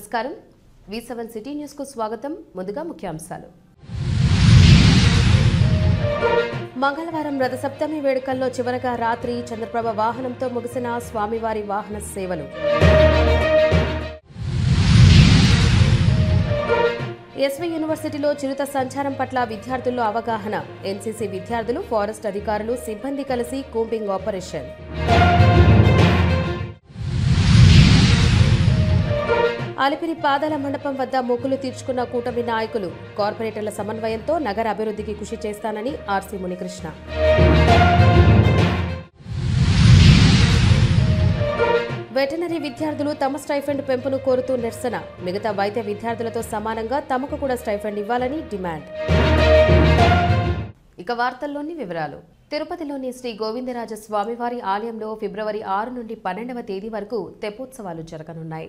నమస్కారం V7 city news కు స్వాగతం ముందుగా ముఖ్యాంశాలు మంగళవారం రథ సప్తమి వేడుకల్లో చివరగా రాత్రి చంద్రప్రభ వాహనంతో ముగిసిన స్వామివారి వాహన సేవలు ఎస్వి యూనివర్సిటీలో చిరుత సంచారం పట్ల విద్యార్థుల్లో అవగాహన ఎన్సీసీ విద్యార్థులు ఫారెస్ట్ అధికారులు సిబ్బంది కలిసి కూంబింగ్ ఆపరేషన్ అలిపిరి పాదాల మండపం వద్ద మొక్కులు తీర్చుకున్న కూటమి నాయకులు కార్పొరేటర్ల సమన్వయంతో నగర అభివృద్ధికి కృషి చేస్తానని ఆర్సీ మునికృష్ణ వెటనరీ విద్యార్థులు తమ స్టైఫండ్ పెంపును కోరుతూ నిరసన మిగతా వైద్య విద్యార్థులతో సమానంగా తమకు కూడా స్టైఫండ్ ఇవ్వాలని డిమాండ్ ఇక వార్తల్లోని వివరాలు తిరుపతిలోని శ్రీ గోవిందరాజ స్వామివారి ఆలయంలో ఫిబ్రవరి 6 నుండి 12వ తేదీ వరకు తెప్పోత్సవాలు జరగనున్నాయి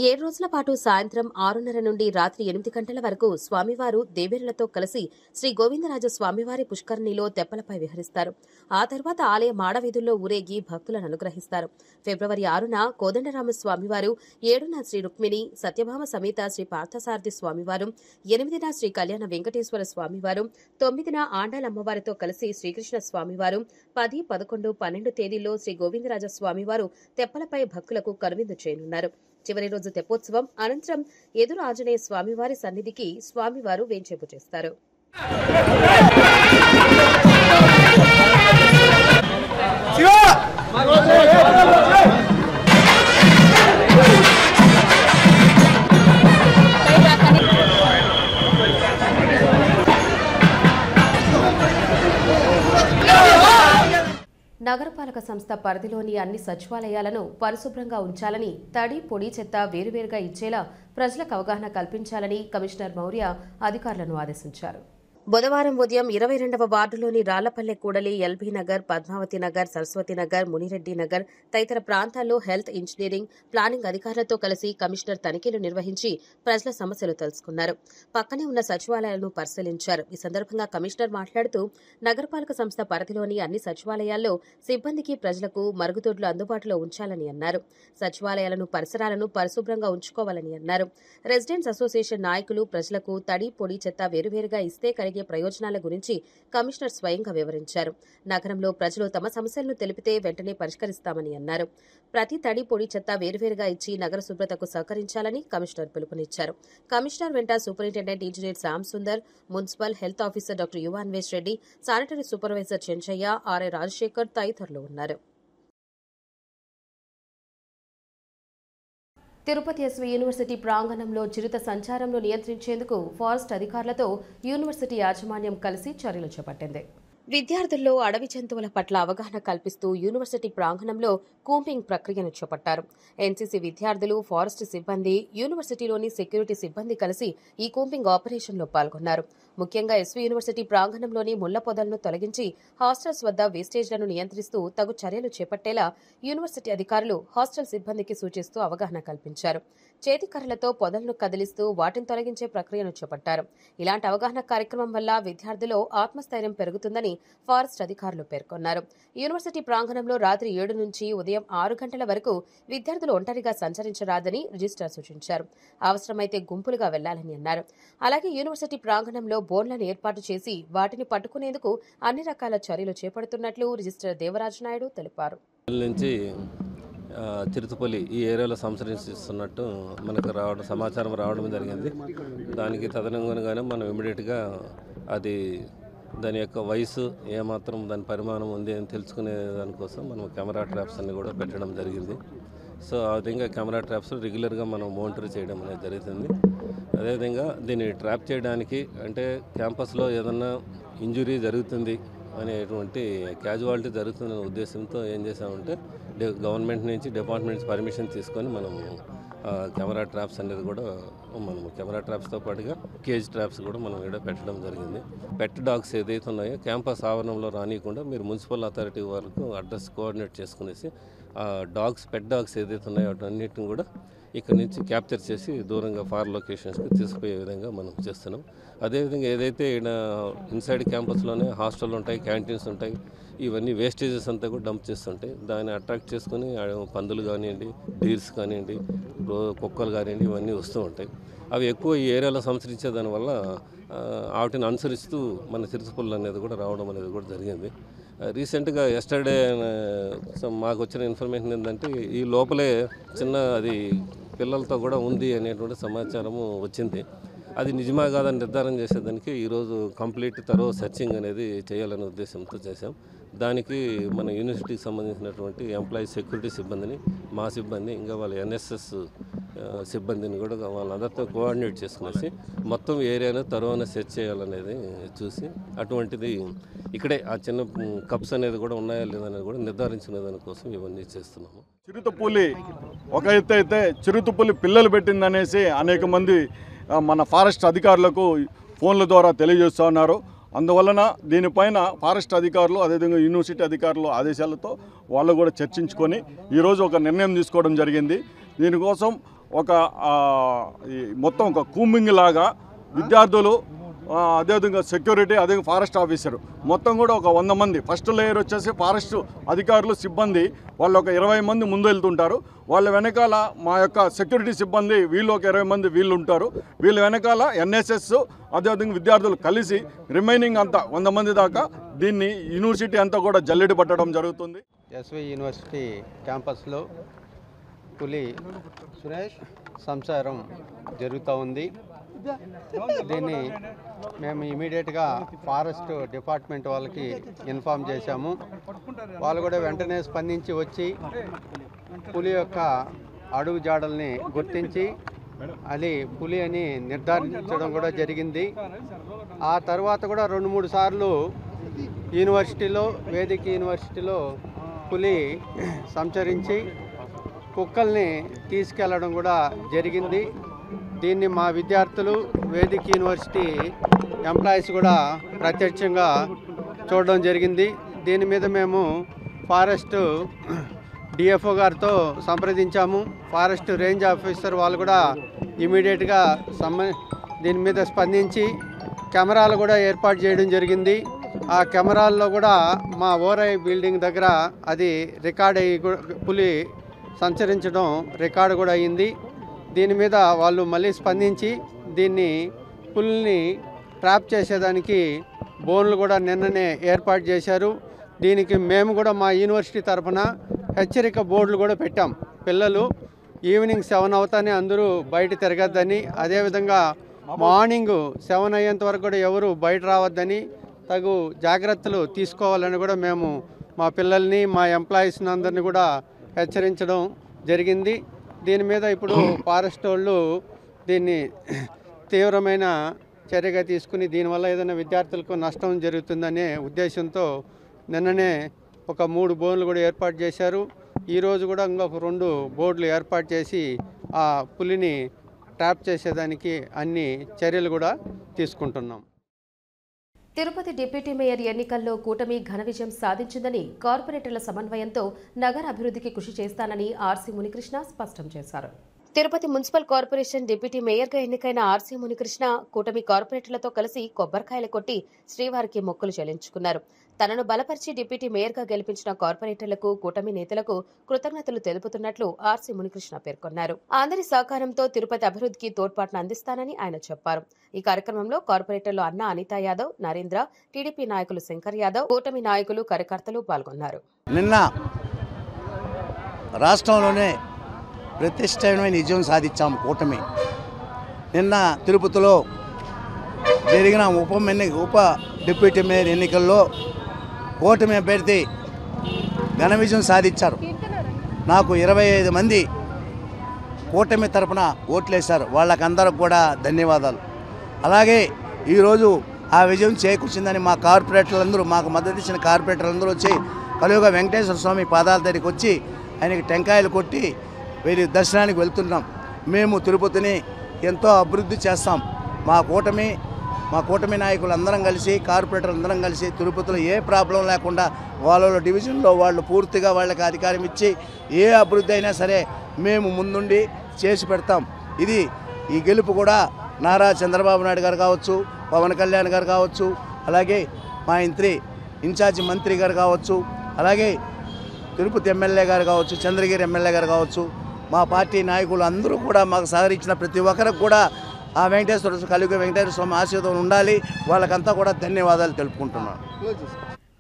7 రోజుల పాటు సాయంత్రం 6:30 నుండి రాత్రి 8 గంటల వరకు స్వామివారు దేవేరులతో కలిసి శ్రీ గోవిందరాజ స్వామివారి పుష్కరిణిలో తెప్పలపై విహరిస్తారు. ఆ తర్వాత ఆలయ మాడవీధుల్లో ఊరేగి భక్తులను అనుగ్రహిస్తారు. ఫిబ్రవరి 6న కోదండరామ స్వామివారు, 7న శ్రీ రుక్మిణి సత్యభామ సమేత శ్రీ పార్థసారథి స్వామివారు, 8న శ్రీ కళ్యాణ వెంకటేశ్వర స్వామివారు, 9న ఆండాలమ్మవారితో కలిసి శ్రీకృష్ణ స్వామివారు, 10, 11, 12 తేదీల్లో శ్రీ గోవిందరాజ స్వామివారు తెప్పలపై భక్తులకు కనువిందు చేయనున్నారు. చివరి రోజు తెప్పోత్సవం అనంతరం ఎదురు ఆంజనేయ స్వామివారి సన్నిధికి స్వామివారు వేంచేపు చేస్తారు. నగరపాలక సంస్థ పరిధిలోని అన్ని సచివాలయాలను పరిశుభ్రంగా ఉంచాలని, తడి పొడి చెత్త వేరువేరుగా ఇచ్చేలా ప్రజలకు అవగాహన కల్పించాలని కమిషనర్ మౌర్య అధికారులను ఆదేశించారు. బుధవారం ఉదయం 22వ వార్డులోని రాళ్లపల్లె కూడలి, ఎల్బీ నగర్, పద్మావతి నగర్, సరస్వతి నగర్, మునిరెడ్డి నగర్ తదితర ప్రాంతాల్లో హెల్త్, ఇంజనీరింగ్, ప్లానింగ్ అధికారులతో కలిసి కమిషనర్ తనిఖీలు నిర్వహించి ప్రజల సమస్యలు తెలుసుకున్నారు. పక్కనే ఉన్న సచివాలయాలను పరిశీలించారు. ఈ సందర్భంగా కమిషనర్ మాట్లాడుతూ నగరపాలక సంస్థ పరిధిలోని అన్ని సచివాలయాల్లో సిబ్బందికి, ప్రజలకు మరుగుదొడ్లు అందుబాటులో ఉంచాలని అన్నారు. సచివాలయాలను, పరిసరాలను పరిశుభ్రంగా ఉంచుకోవాలని అన్నారు. రెసిడెంట్స్ అసోసియేషన్ నాయకులు ప్రజలకు తడి పొడి చెత్త వేరువేరుగా ఇస్తే కలిగే ప్రయోజనాల గురించి కమిషనర్ స్వయంగా వివరించారు. నగరంలో ప్రజలు తమ సమస్యలను తెలిపితే వెంటనే పరిష్కరిస్తామని అన్నారు. ప్రతి తడి పొడి చెత్త వేరువేరుగా ఇచ్చి నగర శుభ్రతకు సహకరించాలని కమిషనర్ పిలుపునిచ్చారు. కమిషనర్ వెంట superintendent engineer Shyam Sundar, municipal health officer doctor Yuvanvesh Reddy, sanitary supervisor Chenchaiah, RI Rajasekhar తదితరులు ఉన్నారు. తిరుపతి ఎస్వి యూనివర్సిటీ ప్రాంగణంలో చిరుత సంచారంను నియంత్రించేందుకు ఫారెస్ట్ అధికారులతో యూనివర్సిటీ యాజమాన్యం కలిసి చర్యలు చేపట్టింది. విద్యార్థుల్లో అడవి జంతువుల పట్ల అవగాహన కల్పిస్తూ యూనివర్సిటీ ప్రాంగణంలో కూంబింగ్ ప్రక్రియను చేపట్టారు. ఎన్సీసీ విద్యార్థులు, ఫారెస్ట్ సిబ్బంది, యూనివర్సిటీలోని సెక్యూరిటీ సిబ్బంది కలిసి ఈ కూంబింగ్ ఆపరేషన్లో పాల్గొన్నారు. ముఖ్యంగా ఎస్వీ యూనివర్సిటీ ప్రాంగణంలోని ముళ్ల పొదలను తొలగించి హాస్టల్స్ వద్ద వేస్టేజ్లను నియంత్రిస్తూ తగు చర్యలు చేపట్టేలా యూనివర్సిటీ అధికారులు హాస్టల్ సిబ్బందికి సూచిస్తూ అవగాహన కల్పించారు. చేతికర్రలతో పొదలను కదిలిస్తూ వాటిని తొలగించే ప్రక్రియను చేపట్టారు. ఇలాంటి అవగాహన కార్యక్రమం వల్ల విద్యార్థుల్లో ఆత్మస్థైర్యం పెరుగుతుందని ఫారెస్ట్ అధికారులు పేర్కొన్నారు. యూనివర్సిటీ ప్రాంగణంలో రాత్రి 7 నుంచి ఉదయం 6 గంటల వరకు విద్యార్థులు ఒంటరిగా సంచరించరాదని రిజిస్ట్రార్ సూచించారు. అవసరమైతే గుంపులుగా వెళ్లాలని అన్నారు. అలాగే యూనివర్సిటీ ప్రాంగణంలో బోన్లను ఏర్పాటు చేసి వాటిని పట్టుకునేందుకు అన్ని రకాల చర్యలు చేపడుతున్నట్లు రిజిస్ట్రార్ దేవరాజు నాయుడు తెలిపారు. చిరుతపల్లి ఈ ఏరియాలో సంచరిస్తున్నట్టు మనకు సమాచారం రావడం జరిగింది. దానికి తదనుగుణంగానే మనం ఇమీడియట్గా అది దాని యొక్క వయసు ఏమాత్రం దాని పరిమాణం ఉంది అని తెలుసుకునే దానికోసం మనం కెమెరా ట్రాప్స్ అన్ని కూడా పెట్టడం జరిగింది. సో ఆ విధంగా కెమెరా ట్రాప్స్ రెగ్యులర్గా మనం మానిటర్ చేయడం అనేది జరుగుతుంది. అదేవిధంగా దీన్ని ట్రాప్ చేయడానికి అంటే క్యాంపస్లో ఏదన్నా ఇంజురీ జరుగుతుంది అనేటువంటి క్యాజువాలిటీ జరుగుతుందనే ఉద్దేశంతో ఏం చేసామంటే గవర్నమెంట్ నుంచి డిపార్ట్మెంట్స్ పర్మిషన్ తీసుకొని మనం కెమెరా ట్రాప్స్ అనేది కూడా మనం కెమెరా ట్రాప్స్తో పాటుగా కేజ్ ట్రాప్స్ కూడా మనం ఇక్కడ పెట్టడం జరిగింది. పెట్ డాగ్స్ ఏదైతే ఉన్నాయో క్యాంపస్ ఆవరణంలో రానియకుండా మీరు మున్సిపల్ అథారిటీ వరకు అడ్రస్ కోఆర్డినేట్ చేసుకునేసి డాగ్స్, పెట్ డాగ్స్ ఏదైతే ఉన్నాయో వాటన్నిటిని కూడా ఇక్కడ నుంచి క్యాప్చర్ చేసి దూరంగా ఫార్ లొకేషన్స్కి తీసుకుపోయే విధంగా మనం చేస్తున్నాం. అదేవిధంగా ఏదైతే ఈయన ఇన్సైడ్ క్యాంపస్లోనే హాస్టల్ ఉంటాయి, క్యాంటీన్స్ ఉంటాయి, ఇవన్నీ వేస్టేజెస్ అంతా కూడా డంప్ చేస్తుంటాయి. దాన్ని అట్రాక్ట్ చేసుకుని పందులు కానివ్వండి, డీర్స్ కానివ్వండి, కుక్కలు కానివ్వండి, ఇవన్నీ వస్తూ ఉంటాయి. అవి ఎక్కువ ఈ ఏరియాలో సంచరించే దానివల్ల వాటిని అనుసరిస్తూ మన చిరుతపుల్లు అనేది కూడా రావడం అనేది కూడా జరిగింది. రీసెంట్గా ఎస్టర్డే మాకు వచ్చిన ఇన్ఫర్మేషన్ ఏంటంటే ఈ లోపలే చిన్న అది పిల్లలతో కూడా ఉంది అనేటువంటి సమాచారము వచ్చింది. అది నిజమా కాదని నిర్ధారణ చేసేదానికి ఈరోజు కంప్లీట్ సెర్చింగ్ అనేది చేయాలనే ఉద్దేశంతో చేశాం. దానికి మన యూనివర్సిటీకి సంబంధించినటువంటి ఎంప్లాయీ సెక్యూరిటీ సిబ్బందిని, మా సిబ్బంది, ఇంకా వాళ్ళ ఎన్ఎస్ఎస్ సిబ్బందిని కూడా వాళ్ళందరితో కోఆర్డినేట్ చేసుకునేసి మొత్తం ఏరియాను సెర్చ్ చేయాలనేది చూసి అటువంటిది ఇక్కడే ఆ చిన్న కప్స్ అనేది కూడా ఉన్నాయా లేదనేది కూడా నిర్ధారించుకునే దానికోసం ఇవన్నీ చేస్తున్నాము. చిరుతపులి ఒక ఎత్తు అయితే చిరుతపులి పిల్లలు పెట్టిందనేసి అనేక మంది మన ఫారెస్ట్ అధికారులకు ఫోన్ల ద్వారా తెలియజేస్తూ ఉన్నారు. అందువలన దీనిపైన ఫారెస్ట్ అధికారులు అదేవిధంగా యూనివర్సిటీ అధికారులు ఆదేశాలతో వాళ్ళు కూడా చర్చించుకొని ఈరోజు ఒక నిర్ణయం తీసుకోవడం జరిగింది. దీనికోసం ఒక మొత్తం ఒక కూంబింగ్ లాగా విద్యార్థులు, అదేవిధంగా సెక్యూరిటీ, అదేవిధంగా ఫారెస్ట్ ఆఫీసర్ మొత్తం కూడా ఒక 100 మంది, ఫస్ట్ లేయర్ వచ్చేసి ఫారెస్ట్ అధికారులు సిబ్బంది వాళ్ళు ఒక 20 మంది ముందు వెళ్తుంటారు. వాళ్ళ వెనకాల మా యొక్క సెక్యూరిటీ సిబ్బంది వీళ్ళు ఒక 20 మంది వీళ్ళు ఉంటారు. వీళ్ళ వెనకాల ఎన్ఎస్ఎస్ అదేవిధంగా విద్యార్థులు కలిసి రిమైనింగ్ అంతా 100 మంది దాకా దీన్ని యూనివర్సిటీ అంతా కూడా జల్లెడ పట్టడం జరుగుతుంది. ఎస్వి యూనివర్సిటీ క్యాంపస్లో పులి సంచారం జరుగుతూ ఉంది. దీన్ని మేము ఇమీడియట్గా ఫారెస్ట్ డిపార్ట్మెంట్ వాళ్ళకి ఇన్ఫామ్ చేశాము. వాళ్ళు కూడా వెంటనే స్పందించి వచ్చి పులి యొక్క అడుగు జాడల్ని గుర్తించి అది పులి అని నిర్ధారించడం కూడా జరిగింది. ఆ తర్వాత కూడా 2-3 సార్లు యూనివర్సిటీలో, వేదిక యూనివర్సిటీలో పులి సంచరించి కుక్కల్ని తీసుకెళ్లడం కూడా జరిగింది. దీన్ని మా విద్యార్థులు, వేదిక యూనివర్సిటీ ఎంప్లాయీస్ కూడా ప్రత్యక్షంగా చూడడం జరిగింది. దీని మీద మేము ఫారెస్ట్ డిఎఫ్ఓ గారితో సంప్రదించాము. ఫారెస్ట్ రేంజ్ ఆఫీసర్ వాళ్ళు కూడా ఇమీడియట్గా దీని మీద స్పందించి కెమెరాలు కూడా ఏర్పాటు చేయడం జరిగింది. ఆ కెమెరాల్లో కూడా మా ఓరై బిల్డింగ్ దగ్గర అది రికార్డ్ అయ్యి పులి సంచరించడం రికార్డు కూడా అయ్యింది. దీని మీద వాళ్ళు మళ్ళీ స్పందించి దీన్ని పులిని ట్రాప్ చేసేదానికి బోన్లు కూడా నిన్ననే ఏర్పాటు చేశారు. దీనికి మేము కూడా మా యూనివర్సిటీ తరఫున హెచ్చరిక బోర్డులు కూడా పెట్టాం. పిల్లలు ఈవినింగ్ 7 అవుతానే అందరూ బయట తిరగద్దని, అదేవిధంగా మార్నింగ్ 7 అయ్యేంత వరకు కూడా ఎవరు బయట రావద్దని, తగు జాగ్రత్తలు తీసుకోవాలని కూడా మేము మా పిల్లల్ని, మా ఎంప్లాయీస్ని అందరినీ కూడా హెచ్చరించడం జరిగింది. దీని మీద ఇప్పుడు ఫారెస్ట్ వాళ్ళు దీన్ని తీవ్రమైన చర్యగా తీసుకుని దీనివల్ల ఏదైనా విద్యార్థులకు నష్టం జరుగుతుందనే ఉద్దేశంతో నిన్ననే ఒక 3 బోన్లు కూడా ఏర్పాటు చేశారు. ఈరోజు కూడా ఇంకొక 2 బోర్డులు ఏర్పాటు చేసి ఆ పులిని ట్రాప్ చేసేదానికి అన్ని చర్యలు కూడా తీసుకుంటున్నాం. తిరుపతి డిప్యూటీ మేయర్ ఎన్నికల్లో కూటమి ఘన విజయం సాధించిందని, కార్పొరేటర్ల సమన్వయంతో నగర అభివృద్ధికి కృషి చేస్తానని ఆర్సీ మునికృష్ణ స్పష్టం చేశారు. తిరుపతి మున్సిపల్ కార్పొరేషన్ డిప్యూటీ మేయర్గా ఎన్నికైన ఆర్సీ మునికృష్ణ కూటమి కార్పొరేటర్లతో కలిసి కొబ్బరికాయలు కొట్టి శ్రీవారికి మొక్కులు చెల్లించుకున్నారు. తనను బలపరిచి డిప్యూటీ మేయర్గా గెలిపించిన కార్పొరేటర్లకు, కూటమి నేతలకు కృతజ్ఞతలు తెలుపుతున్నట్లు ఆర్సీ మునికృష్ణ పేర్కొన్నారు. అందరి సహకారంతో తిరుపతి అభివృద్ధికి తోడ్పాటును అందిస్తానని ఆయన చెప్పారు. ఈ కార్యక్రమంలో కార్పొరేటర్లు అన్న అనితా యాదవ్, నరేంద్ర, టీడీపీ నాయకులు శంకర్ యాదవ్, కూటమి నాయకులు, కార్యకర్తలు పాల్గొన్నారు. నిన్న రాష్ట్రంలోనే ప్రతిష్టమైన విజయం సాధించాము కూటమి. నిన్న తిరుపతిలో జరిగిన ఉప డిప్యూటీ మేయర్ ఎన్నికల్లో కూటమి అభ్యర్థి ఘన విజయం సాధించారు. నాకు 25 మంది కూటమి తరపున ఓట్లేశారు. వాళ్ళకందరికి కూడా ధన్యవాదాలు. అలాగే ఈరోజు ఆ విజయం చేకూర్చిందని మా కార్పొరేటర్లందరూ, మాకు మద్దతు ఇచ్చిన కార్పొరేటర్లందరూ వచ్చి కలువుగా వెంకటేశ్వర స్వామి పాదాల దగ్గరికి వచ్చి ఆయనకి టెంకాయలు కొట్టి వీరి దర్శనానికి వెళ్తున్నాం. మేము తిరుపతిని ఎంతో అభివృద్ధి చేస్తాం. మా కూటమి నాయకులు అందరం కలిసి, కార్పొరేటర్లు అందరం కలిసి తిరుపతిలో ఏ ప్రాబ్లం లేకుండా వాళ్ళ డివిజన్లో వాళ్ళు పూర్తిగా వాళ్ళకి అధికారం ఇచ్చి ఏ అభివృద్ధి అయినా సరే మేము ముందుండి చేసి పెడతాం. ఇది ఈ గెలుపు కూడా నారా చంద్రబాబు నాయుడు గారు కావచ్చు, పవన్ కళ్యాణ్ గారు కావచ్చు, అలాగే మా ఇన్ఛార్జి మంత్రి గారు కావచ్చు, అలాగే తిరుపతి ఎమ్మెల్యే గారు కావచ్చు, చంద్రగిరి ఎమ్మెల్యే గారు కావచ్చు, మా పార్టీ నాయకులు అందరూ కూడా మాకు సహకరించిన ప్రతి ఒక్కరికి కూడా ఆ కలియుగ వెంకటేశ్వర స్వామి ఆశీర్వాదం ఉండాలి. వాళ్ళకంతా కూడా ధన్యవాదాలు తెలుపుకుంటున్నాను.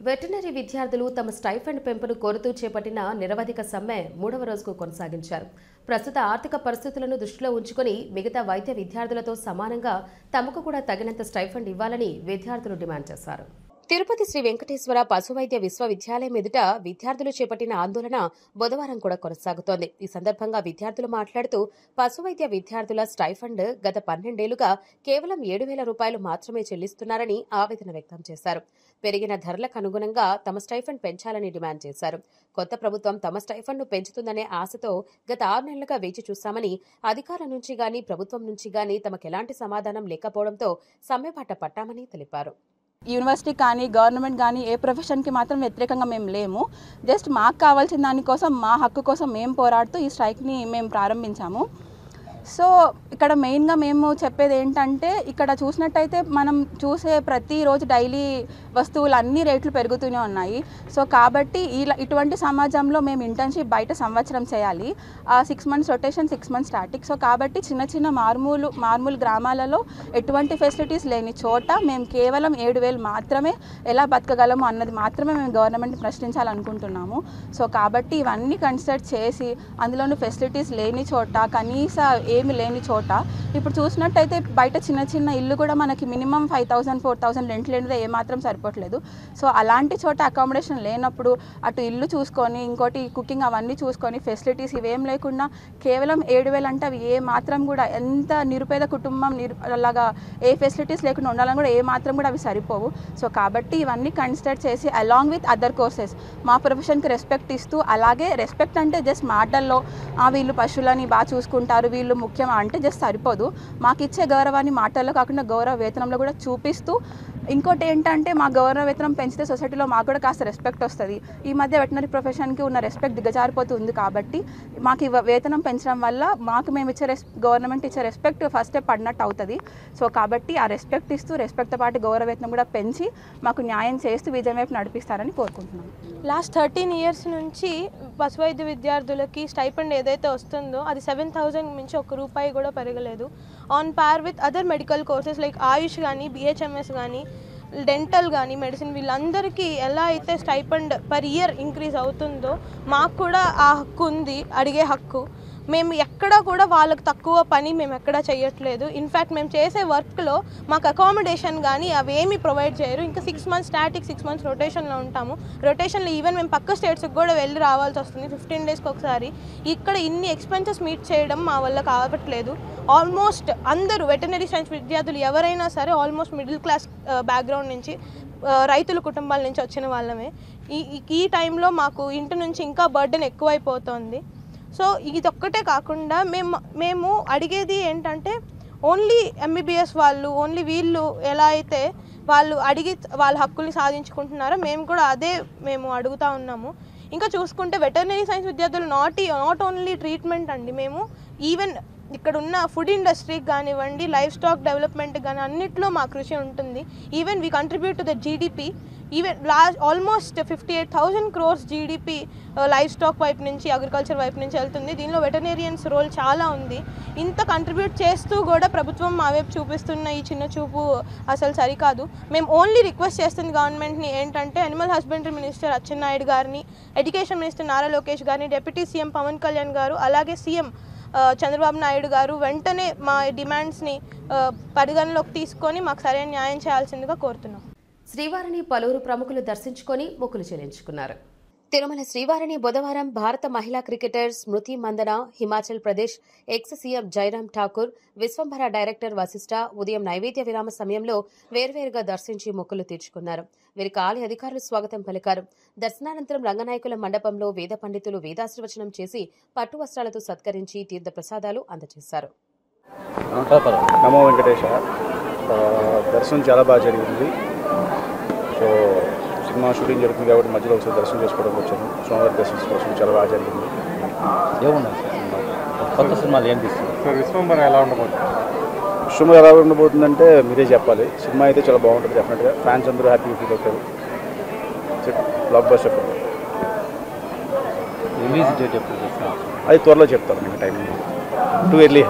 వెటర్నరీ విద్యార్థులు తమ స్టైఫండ్ పెంపును కోరుతూ చేపట్టిన నిరవధిక సమ్మె 3వ రోజుకు కొనసాగించారు. ప్రస్తుత ఆర్థిక పరిస్థితులను దృష్టిలో ఉంచుకుని మిగతా వైద్య విద్యార్థులతో సమానంగా తమకు కూడా తగినంత స్టైఫండ్ ఇవ్వాలని విద్యార్థులు డిమాండ్ చేశారు. తిరుపతి శ్రీ వెంకటేశ్వర పశువైద్య విశ్వవిద్యాలయం ఎదుట విద్యార్థులు చేపట్టిన ఆందోళన బుధవారం కూడా కొనసాగుతోంది. ఈ సందర్భంగా విద్యార్థులు మాట్లాడుతూ పశువైద్య విద్యార్థుల స్టైఫండ్ గత 12 ఏళ్లుగా కేవలం 7,000 రూపాయలు మాత్రమే చెల్లిస్తున్నారని ఆవేదన వ్యక్తం చేశారు. పెరిగిన ధరలకు అనుగుణంగా తమ స్టైఫండ్ పెంచాలని డిమాండ్ చేశారు. కొత్త ప్రభుత్వం తమ స్టైఫండ్ను పెంచుతుందనే ఆశతో గత 6 నెలలుగా వేచి చూశామని, అధికారుల నుంచి గానీ ప్రభుత్వం నుంచి గానీ తమకెలాంటి సమాధానం లేకపోవడంతో సమ్మెబాట పట్టామని తెలిపారు. యూనివర్సిటీ కానీ గవర్నమెంట్ కానీ ఏ ప్రొఫెషన్కి మాత్రం వ్యతిరేకంగా మేము లేము. జస్ట్ మాకు కావాల్సిన దానికోసం, మా హక్కు కోసం మేము పోరాడుతూ ఈ స్ట్రైక్ని మేము ప్రారంభించాము. సో ఇక్కడ మెయిన్గా మేము చెప్పేది ఏంటంటే, ఇక్కడ చూసినట్టయితే మనం చూసే ప్రతిరోజు డైలీ వస్తువులు అన్ని రేట్లు పెరుగుతూనే ఉన్నాయి. సో కాబట్టి ఇటువంటి సమాజంలో మేము ఇంటర్న్షిప్ బయట సంవత్సరం చేయాలి. 6 months rotation, 6 months static. So కాబట్టి చిన్న మారుమూలు గ్రామాలలో ఎటువంటి ఫెసిలిటీస్ లేని చోట మేము కేవలం 7,000 మాత్రమే ఎలా బతకగలము అన్నది మాత్రమే మేము గవర్నమెంట్ ప్రశ్నించాలనుకుంటున్నాము. సో కాబట్టి ఇవన్నీ కన్సిడర్ చేసి, అందులోనూ ఫెసిలిటీస్ లేని చోట, కనీస ఏమి లేని చోట, ఇప్పుడు చూసినట్టయితే బయట చిన్న ఇల్లు కూడా మనకి మినిమం 5,000, 4,000 రెంట్ లేనిదే ఏమాత్రం సరిపోవట్లేదు. సో అలాంటి చోట అకామిడేషన్ లేనప్పుడు అటు ఇల్లు చూసుకొని, ఇంకోటి కుకింగ్ అవన్నీ చూసుకొని, ఫెసిలిటీస్ ఇవేం లేకుండా కేవలం 7,000 అంటే అవి ఏ మాత్రం కూడా, ఎంత నిరుపేద కుటుంబం అలాగా ఏ ఫెసిలిటీస్ లేకుండా ఉండాలని కూడా ఏ మాత్రం కూడా అవి సరిపోవు. సో కాబట్టి ఇవన్నీ కన్సిడర్ చేసి అలాంగ్ విత్ అదర్ కోర్సెస్ మా ప్రొఫెషన్కి రెస్పెక్ట్ ఇస్తూ, అలాగే రెస్పెక్ట్ అంటే జస్ట్ మాటల్లో వీళ్ళు పశువులని బాగా చూసుకుంటారు, వీళ్ళు ముఖ్యం అంటే జస్ట్ సరిపోదు. మాకు ఇచ్చే గౌరవాన్ని మాటల్లో కాకుండా గౌరవ వేతనంలో కూడా చూపిస్తూ, ఇంకోటి ఏంటంటే మా గౌరవ వేతనం పెంచితే సొసైటీలో మాకు కూడా కాస్త రెస్పెక్ట్ వస్తుంది. ఈ మధ్య వెటనరీ ప్రొఫెషన్కి ఉన్న రెస్పెక్ట్ దిగజారిపోతుంది. కాబట్టి మాకు వేతనం పెంచడం వల్ల మాకు మేము ఇచ్చే గవర్నమెంట్ ఇచ్చే రెస్పెక్ట్ ఫస్ట్ స్టెప్ పడినట్టు అవుతుంది. సో కాబట్టి ఆ రెస్పెక్ట్ ఇస్తూ, రెస్పెక్ట్తో పాటు గౌరవ వేతనం కూడా పెంచి మాకు న్యాయం చేస్తూ విజయం వైపు నడిపిస్తారని కోరుకుంటున్నాను. లాస్ట్ 13 years నుంచి పశువైద్య విద్యార్థులకి స్టైపెండ్ ఏదైతే వస్తుందో అది 7,000 మించి ₹1 కూడా పెరగలేదు. On par with other medical courses like Ayush కానీ, BHMS కానీ, డెంటల్ కానీ, మెడిసిన్, వీళ్ళందరికీ ఎలా అయితే స్టైపెండ్ పర్ ఇయర్ ఇంక్రీజ్ అవుతుందో మాకు కూడా ఆ హక్కు ఉంది, అడిగే హక్కు. మేము ఎక్కడా కూడా వాళ్ళకి తక్కువ పని మేము ఎక్కడా చేయట్లేదు. ఇన్ఫ్యాక్ట్ మేము చేసే వర్క్లో మాకు అకామిడేషన్ కానీ అవేమీ ప్రొవైడ్ చేయరు. ఇంకా 6 months స్టాటిక్, 6 months రొటేషన్లో ఉంటాము. రొటేషన్లో ఈవెన్ మేము పక్క స్టేట్స్కి కూడా వెళ్ళి రావాల్సి వస్తుంది 15 daysకి ఒకసారి. ఇక్కడ ఇన్ని ఎక్స్పెన్సెస్ మీట్ చేయడం మా వల్ల కావట్లేదు. ఆల్మోస్ట్ అందరూ వెటర్నరీ సైన్స్ విద్యార్థులు ఎవరైనా సరే ఆల్మోస్ట్ మిడిల్ క్లాస్ బ్యాక్గ్రౌండ్ నుంచి, రైతుల కుటుంబాల నుంచి వచ్చిన వాళ్ళమే. ఈ టైంలో మాకు ఇంటి నుంచి ఇంకా బర్డెన్ ఎక్కువైపోతుంది. సో ఇదొక్కటే కాకుండా మేము అడిగేది ఏంటంటే, ఓన్లీ MBBS వాళ్ళు, ఓన్లీ వీళ్ళు ఎలా అయితే వాళ్ళు అడిగి వాళ్ళ హక్కుల్ని సాధించుకుంటున్నారో మేము కూడా అదే మేము అడుగుతూ ఉన్నాము. ఇంకా చూసుకుంటే వెటర్నరీ సైన్స్ విద్యార్థులు నాట్ ఓన్లీ ట్రీట్మెంట్ అండి, మేము ఈవెన్ ఇక్కడ ఉన్న ఫుడ్ ఇండస్ట్రీకి కానివ్వండి, లైఫ్ స్టాక్ డెవలప్మెంట్కి కానీ అన్నిట్లో మా కృషి ఉంటుంది. Even we contribute to the GDP. Even almost 58,000 crores GDP life stock వైపు నుంచి, అగ్రికల్చర్ వైపు నుంచి వెళ్తుంది. దీనిలో వెటర్నేరియన్స్ రోల్ చాలా ఉంది. ఇంత కంట్రిబ్యూట్ చేస్తూ కూడా ప్రభుత్వం మా వైపు చూపిస్తున్న ఈ చిన్న చూపు అసలు సరికాదు. మేము ఓన్లీ రిక్వెస్ట్ చేస్తుంది గవర్నమెంట్ని ఏంటంటే, అనిమల్ హస్బెండరీ మినిస్టర్ అచ్చెన్నాయుడు గారిని, ఎడ్యుకేషన్ మినిస్టర్ నారా లోకేష్ గారిని, డిప్యూటీ సీఎం పవన్ కళ్యాణ్ గారు, అలాగే సీఎం చంద్రబాబు నాయుడు గారు వెంటనే మా డిమాండ్స్ని పరిగణలోకి తీసుకొని మాకు సరైన న్యాయం చేయాల్సిందిగా కోరుతున్నాం. శ్రీవారిని పలువురు ప్రముఖులు దర్శించుకొని మొక్కులు చెల్లించుకున్నారు. తిరుమల శ్రీవారిని బుధవారం భారత మహిళా cricketer Smriti Mandhana, Himachal Pradesh ex CM Jairam Thakur, Vishwambhara director Vashishta ఉదయం నైవేద్య విరామ సమయంలో వేర్వేరుగా దర్శించి మొక్కులు తీర్చుకున్నారు. వీరికి ఆలయ అధికారులు స్వాగతం పలికారు. దర్శనానంతరం రంగనాయకుల మండపంలో వేద పండితులు వేదాశీర్వచనం చేసి పట్టు వస్త్రాలతో సత్కరించి తీర్థ ప్రసాదాలు అందజేశారు. నమో వెంకటేశ. దర్శనం చాలా బాగా జరిగింది. సో సినిమా షూటింగ్ జరుగుతుంది కాబట్టి మధ్యలో ఒకసారి దర్శనం చేసుకోవడానికి వచ్చాను. స్వామివారి దర్శనం కోసం చాలా బాగా జరిగింది. ఏమున్నాయి కొత్త సినిమాలు ఏం తీస్తారు సార్ విశ్వంబర ఎలా ఉండబోతుంది? విశ్వంబర ఎలా ఉండబోతుందంటే మీరే చెప్పాలి. సినిమా అయితే చాలా బాగుంటుంది డెఫినెట్గా. ఫ్యాన్స్ అందరూ హ్యాపీగా ఫీల్ అవుతారు. Block buster. రిలీజ్ డేట్ ఎప్పుడు చేస్తారు? అది త్వరలో చెప్తాను మీకు time. Too early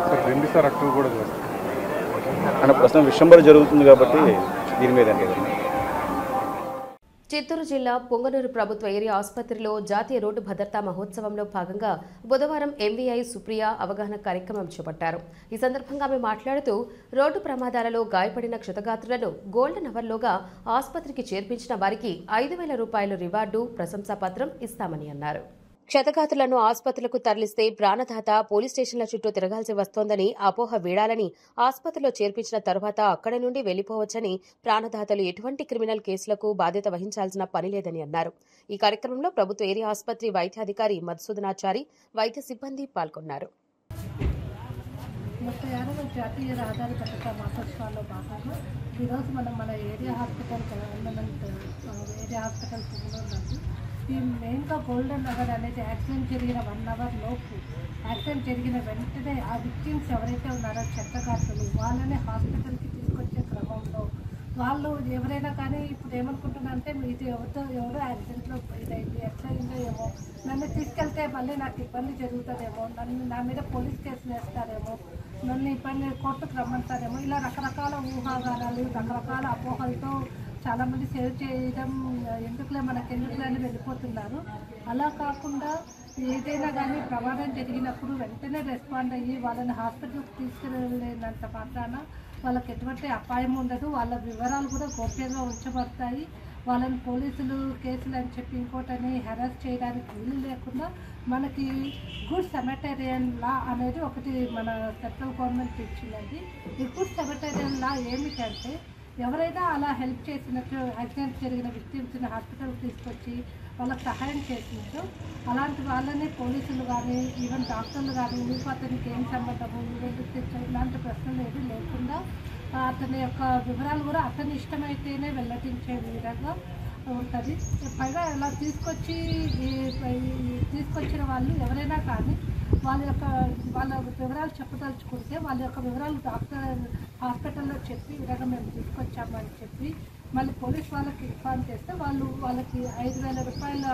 sir 2 October కూడా చేస్తారు అంటే ప్రస్తుతం విశ్వంబర జరుగుతుంది కాబట్టి దీని మీద చిత్తూరు జిల్లా పొంగనూరు ప్రభుత్వ ఏరియా ఆసుపత్రిలో జాతీయ రోడ్డు భద్రతా మహోత్సవంలో భాగంగా బుధవారం ఎంవీఐ సుప్రియ అవగాహన కార్యక్రమం చేపట్టారు. ఈ సందర్భంగా ఆమె మాట్లాడుతూ రోడ్డు ప్రమాదాలలో గాయపడిన క్షతగాత్రులను గోల్డెన్ అవర్లోగా ఆసుపత్రికి చేర్పించిన వారికి 5,000 రూపాయల రివార్డు, ప్రశంసాపత్రం ఇస్తామని అన్నారు. క్షతగాత్రులను ఆసుపత్రులకు తరలిస్తే ప్రాణదాత పోలీస్ స్టేషన్ల చుట్టూ తిరగాల్సి వస్తోందని అపోహ వీడాలని, ఆసుపత్రిలో చేర్పించిన తర్వాత అక్కడి నుండి వెళ్లిపోవచ్చని, ప్రాణదాతలు ఎటువంటి క్రిమినల్ కేసులకు బాధ్యత వహించాల్సిన పని లేదని అన్నారు. ఈ కార్యక్రమంలో ప్రభుత్వ ఏరియా ఆసుపత్రి వైద్యాధికారి మధుసూదనాచారి, వైద్య సిబ్బంది పాల్గొన్నారు. జాతీయ రహదారి భద్రతా మహోత్సవాల్లో భాగంగా ఈరోజు మనం మన ఏరియా హాస్పిటల్ పొంగనూరు ఈ మెయిన్గా గోల్డెన్ అవర్ అనేది యాక్సిడెంట్ జరిగిన 1 అవర్ లోపు, యాక్సిడెంట్ జరిగిన వెంటనే ఆ విక్టిమ్స్ ఎవరైతే ఉన్నారో క్షతగాత్రులు వాళ్ళని హాస్పిటల్కి తీసుకొచ్చే క్రమంలో వాళ్ళు ఎవరైనా కానీ ఇప్పుడు ఏమనుకుంటున్నారంటే ఇది ఎవరో యాక్సిడెంట్లో ఇదైంది, ఎట్లా అయిందో ఏమో, నన్ను తీసుకెళ్తే మళ్ళీ నాకు ఇబ్బంది జరుగుతుందేమో, నా మీద పోలీస్ కేసులు వేస్తారేమో, నన్ను ఇబ్బంది కోర్టుకు రమ్మంటారేమో, ఇలా రకరకాల ఊహాగానాలు, రకరకాల అపోహలతో చాలామంది సేవ్ చేయడం ఎందుకులే మనకెందుకులే అని వెళ్ళిపోతున్నారు. అలా కాకుండా ఏదైనా కానీ ప్రమాదం జరిగినప్పుడు వెంటనే రెస్పాండ్ అయ్యి వాళ్ళని హాస్పిటల్కి తీసుకెళ్ళినంత మాత్రాన వాళ్ళకి ఎటువంటి అపాయం ఉండదు. వాళ్ళ వివరాలు కూడా గోప్యంగా ఉంచబడతాయి. వాళ్ళని పోలీసులు కేసులు అని చెప్పి ఇంకోటని హెరాస్ చేయడానికి వీలు లేకుండా మనకి గుడ్ సెమెటేరియన్ లా అనేది ఒకటి మన సెంట్రల్ గవర్నమెంట్ ఇచ్చిందండి. ఈ గుడ్ సెమెటేరియన్ లా ఏమిటంటే ఎవరైనా అలా హెల్ప్ చేసినట్టు, యాక్సిడెంట్ జరిగిన విక్టిమ్స్ని హాస్పిటల్కి తీసుకొచ్చి వాళ్ళకి సహాయం చేసినట్టు అలాంటి వాళ్ళని పోలీసులు కానీ ఈవెన్ డాక్టర్లు కానీ మీకు అతనికి ఏం సంబంధము, ఇలాంటి ప్రశ్నలు ఏవి లేకుండా అతని యొక్క వివరాలు కూడా అతని ఇష్టమైతేనే వెల్లడించే విధంగా ఉంటుంది. పైగా ఇలా తీసుకొచ్చిన వాళ్ళు ఎవరైనా కానీ వాళ్ళ వివరాలు చెప్పదలుచుకుంటే వాళ్ళ యొక్క వివరాలు డాక్టర్ హాస్పిటల్లో చెప్పి విధంగా మేము తీసుకొచ్చామని చెప్పి మళ్ళీ పోలీస్ వాళ్ళకి ఇన్ఫార్మ్ చేస్తే వాళ్ళకి 5,000 రూపాయల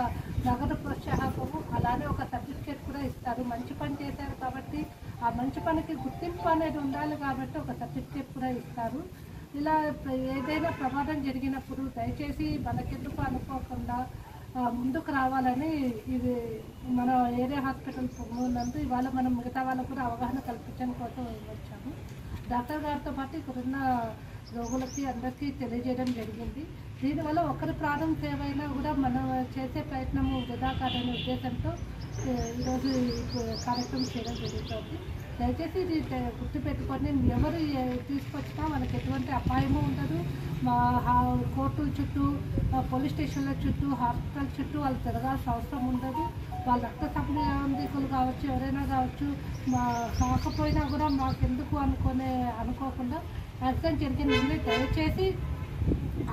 నగదు ప్రోత్సాహకము, అలానే ఒక సర్టిఫికేట్ కూడా ఇస్తారు. మంచి పని చేశారు కాబట్టి ఆ మంచి పనికి గుర్తింపు అనేది ఉండాలి కాబట్టి ఒక సర్టిఫికేట్ కూడా ఇస్తారు. ఇలా ఏదైనా ప్రమాదం జరిగినప్పుడు దయచేసి మనకెందుకు అనుకోకుండా ముందుకు రావాలని ఇది మన ఏరియా హాస్పిటల్ పొంగనూరు ఇవాళ మనం మిగతా వాళ్ళకు కూడా అవగాహన కల్పించడం కోసం వచ్చాము. డాక్టర్ గారితో పాటు ఇక్కడున్న రోగులకి అందరికీ తెలియజేయడం జరిగింది. దీనివల్ల ఒకరి ప్రాణం సేవైనా కూడా మనం చేసే ప్రయత్నము వృధా కాదనే ఉద్దేశంతో ఈరోజు కార్యక్రమం చేయడం జరుగుతుంది. దయచేసి ఇది గుర్తుపెట్టుకొని ఎవరు తీసుకొచ్చినా మనకి ఎటువంటి అపాయము ఉండదు. మా కోర్టుల చుట్టూ, పోలీస్ స్టేషన్ల చుట్టూ, హాస్పిటల్ చుట్టూ వాళ్ళు తిరగాల్సిన అవసరం ఉండదు. వాళ్ళ రక్త సంబంధికులు కావచ్చు, ఎవరైనా కావచ్చు, కాకపోయినా కూడా మాకెందుకు అనుకోకుండా యాక్సిడెంట్ జరిగిన దయచేసి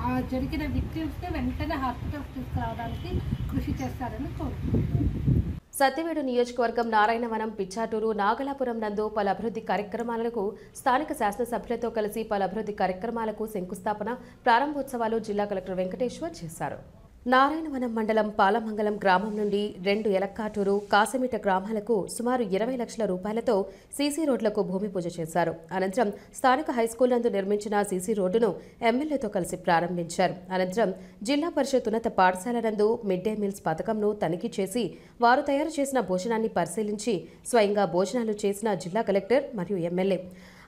ఆ జరిగిన విక్టిమ్స్ని వెంటనే హాస్పిటల్కి తీసుకురావడానికి కృషి చేస్తారని కోరుకుంటున్నాను. సత్యవేడు నియోజకవర్గం నారాయణవనం, పిచ్చాటూరు, నాగలాపురం నందు పలు అభివృద్ధి కార్యక్రమాలకు స్థానిక శాసనసభ్యులతో కలిసి పలు అభివృద్ధి కార్యక్రమాలకు శంకుస్థాపన, ప్రారంభోత్సవాలు జిల్లా కలెక్టర్ వెంకటేశ్వర్ చేశారు. నారాయణవనం మండలం పాలమంగళం గ్రామం నుండి 2 ఎలక్కాటూరు, కాసిమిట గ్రామాలకు సుమారు 20 లక్షల రూపాయలతో సీసీ రోడ్లకు భూమి పూజ చేశారు. అనంతరం స్థానిక హైస్కూల్ నందు నిర్మించిన సీసీ రోడ్డును ఎమ్మెల్యేతో కలిసి ప్రారంభించారు. అనంతరం జిల్లా పరిషత్ ఉన్నత పాఠశాల నందు మిడ్ డే మీల్స్ పథకంను తనిఖీ చేసి వారు తయారు చేసిన భోజనాన్ని పరిశీలించి స్వయంగా భోజనాలు చేసిన జిల్లా కలెక్టర్ మరియు ఎమ్మెల్యే.